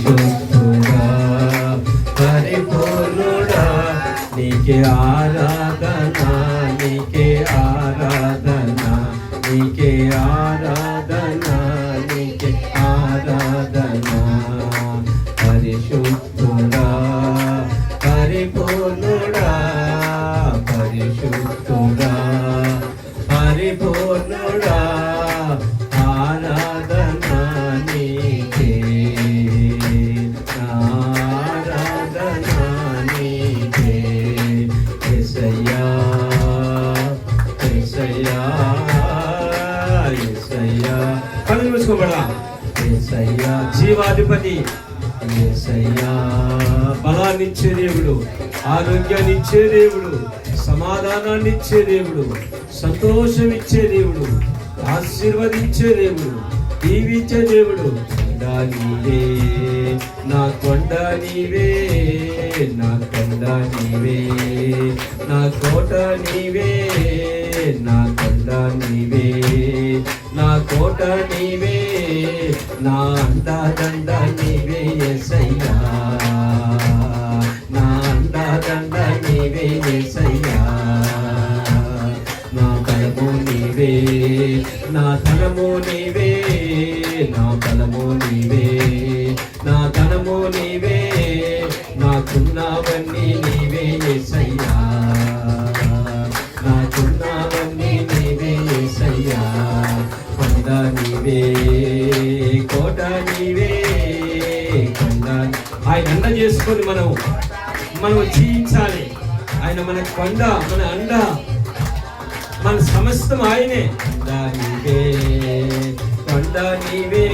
పరిశుద్ధుడా పరిపూర్ణుడా నీకే ఆరాధన నీకే ఆరాధన నీకే ఆరాధన నీకే ఆరాధన పరిశుద్ధుడా పరిపూర్ణుడా పరిశుద్ధుడా పరిపూర్ణుడా ఆరాధన నీకే ఆరాధన నీకే యేసయ్యా యేసయ్యా యేసయ్యా కళ్ళు మూసుకోబడా యేసయ్యా జీవాధిపతి యేసయ్యా బలాన్నిచ్చే దేవుడు ఆరోగ్యాన్ని ఇచ్చే దేవుడు సమాధానాన్ని ఇచ్చే దేవుడు సంతోషం ఇచ్చే దేవుడు ఆశీర్వదించే దేవుడు దీవించే దేవుడు నీవే నా కొండ నీవే నా కొండ నీవే నా కోట నీవే నా కొండ నీవే నా కోట నీవే నా అండదండ నీవే యేసయ్యా నా అండదండ నీవే యేసయ్యా నా బలము నీవే నా ధనము నీవే నా బలము నీవే నా ధనము నీవే నాకున్నవన్నీ నీవే యేసయ్యా నాకున్నవన్నీ నీవే యేసయ్యా కొండ నీవే కోట నీవే కొండ ఆయన అండ చేసుకొని మనం జీవించాలి. ఆయన మన కొండ మన అండ మన సమస్తం ఆయనే. కొండ నీవే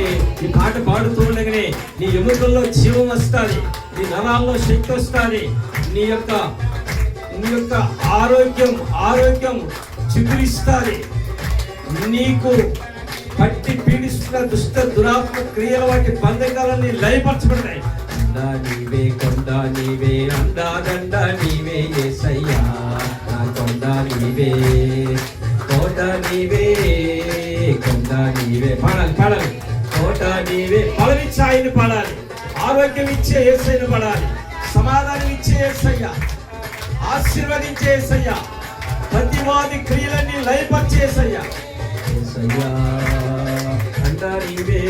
ఈ పాట పాడుతూ ఉండగానే నీ ఎముకల్లో జీవం వస్తుంది, నీ నరాల్లో శక్తి వస్తుంది, నీ యొక్క ఆరోగ్యం చిగురిస్తుంది. నీకు పట్టి పీడిస్తున్న దుష్ట దురాత్మ క్రియల వాటి బంధకాలన్నీ లయపరచబడతాయి. నీవే కొండ నీవే అండాదండ నీవే యేసయ్యా నా కొండ నీవే కోట నీవే కొండ నీవే. పాడాలి కోట నీవే. బలమిచ్చే ఆయన్ని పాడాలి, ఆరోగ్యం ఇచ్చే యేసయ్యను పాడాలి, సమాధానం ఇచ్చే యేసయ్యా, ఆశీర్వదించే యేసయ్యా, ప్రతివాది క్రియలన్నీ లయపరిచే యేసయ్యా. యేసయ్యా అండా నీవే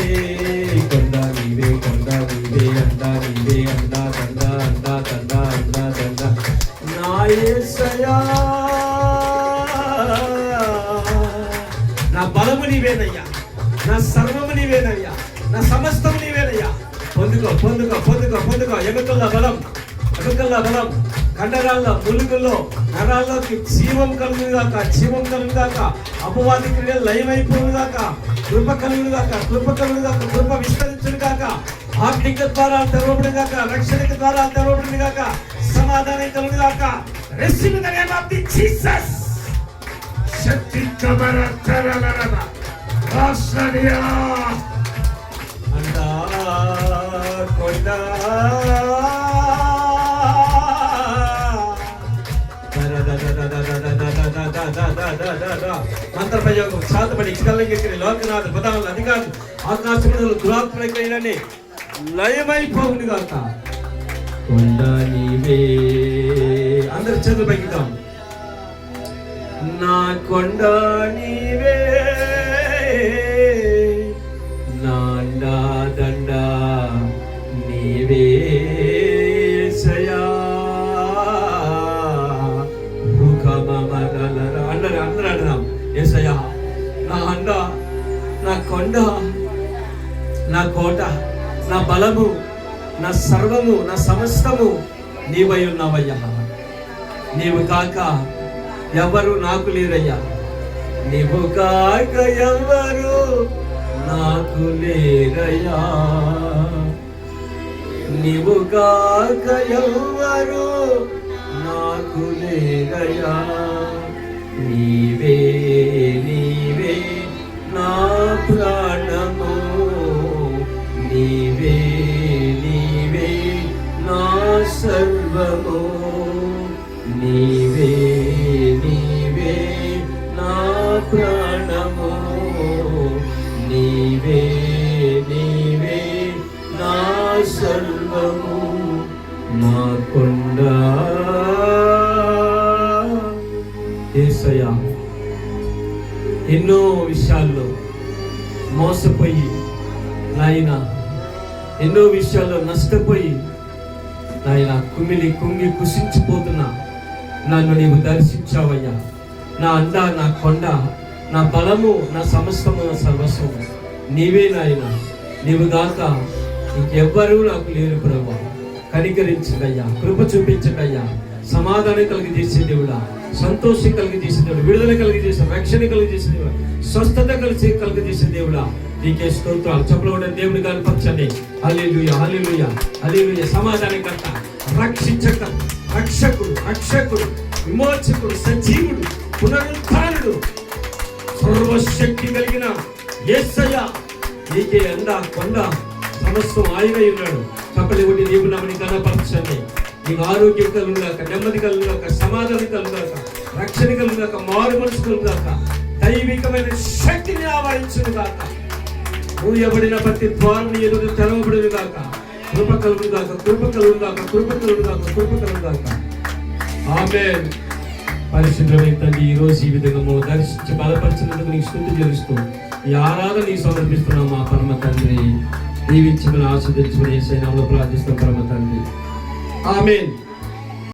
కొండ నీవే కొండ నీవే అండా నీవే అండా దండ అండా దండ అండా దండ నా యేసయ్యా. నా బలము నీవేనయ్యా, నా సర్వము నీవేనయ్యా, నా సమస్తము నీవేనయ్యా. పొందుకో ఎముకల్లో బలం కండరాల్లో ములుగుల్లో నరాల్లోకి జీవం కలుగుగాక అపవాది క్రియలు లయమైపోవుగాక కృప కలుగుగాక కృప విస్తరించుగాక ఆర్థిక ద్వారాలు తెరవబడుగాక రక్షణిక ద్వారాలు తెరవబడుగాక సమాధానం కలుగుగాక. Receive in the name of Jesus. శక్తి కబర తరలరద రాసనియా అండా కొండ మంత్రప్రయోగం శాతపడి ఇష్టలింగిరి లోకనాథ పదాలు అధికారులు ఆకాశములు దురాత్మలైన లయమైపోవును గాక. కొండ నీవే. అందరు చేతులు పైకిద్దాం. నా కొండ నీవే నా దండ నీవే అందరూ అంటున్నాం యేసయ్యా నా అండ నా కొండ నా కోట నా బలము నా సర్వము నా సమస్తము నీవై ఉన్నావయ్యా. నీవు కాక ఎవరు నాకు లేరయ్యా, నీవు కాక ఎవరు నాకు లేరయ్యా, నీవు కాక ఎవరు నాకు లేరయ్యా. నీవే నా ప్రాణము, నీవే నా సర్వము, నీవే నా ప్రాణము, నీవే నా సర్వము మా కొండ. యేసయ్యా, ఎన్నో విషయాల్లో మోసపోయి నాయన, ఎన్నో విషయాల్లో నష్టపోయి నాయన కుమిలి కుంగి కుసించిపోతున్నా నన్ను నీవు దర్శించావయ్యా. నా అండ, నా కొండ, నా బలము, నా సమస్తము, నా సర్వస్వము నీవే నాయన. నీవు గాక ఇంకెవ్వరూ నాకు లేరు ప్రభువా. కనికరించడయ్యా, కృప చూపించడయ్యా, సమాధానం కలిగి చేసే దేవుడా, సంతోషం కలిగి చేసే దేవుడు, విడుదల కలిగి చేసే, రక్షణ కలిగి చేసే దేవుడు, స్వస్థత కలిగి చేసే దేవుడా, నీకే స్తోత్రాలు. చెప్పలబడిన దేవుని కనపరచండి. హల్లెలూయా, హల్లెలూయా, హల్లెలూయా. సమాధానకర్త, రక్షకుడు, విమోచకుడు, సజీవుడు, పునరుత్థానుడు, సర్వశక్తి కలిగిన యేసయ్య, నీకే అండ, కొండ, సమస్తం ఆయనై ఉన్నాడు. చెప్పలేబడి నీవు నమ్మని కనపరచండి. నీకు ఆరోగ్యం కలుగుగాక, నెమ్మది కలుగుగాక, సమాధానం కలుగుగాక, రక్షణ కలుగుగాక, మారు మనసు కలుగుగాక, దైవికమైన శక్తిని ఆవరించును గాక. మూయబడిన ప్రతి ద్వారం ఎదురు తెరవబడును గాక. కృప కలుగుగాక, కృప కలుగుగాక, కృప కలుగుగాక, కృప కలుగుగాక. ఆమేన్. పరిశుద్ధమైన తండ్రి, ఈ రోజు ఈ విధంగా దర్శించి బలపరిచినందుకు నీకు స్తుతి చెల్లిస్తూ ఈ ఆరాధన నీకు సమర్పిస్తున్నాం మా పరమ తండ్రి. దీవించుకుని ఆశీర్వదించుకుని యేసయ్య నామములో ప్రార్థిస్తాం పరమ తండ్రి. ఆమేన్.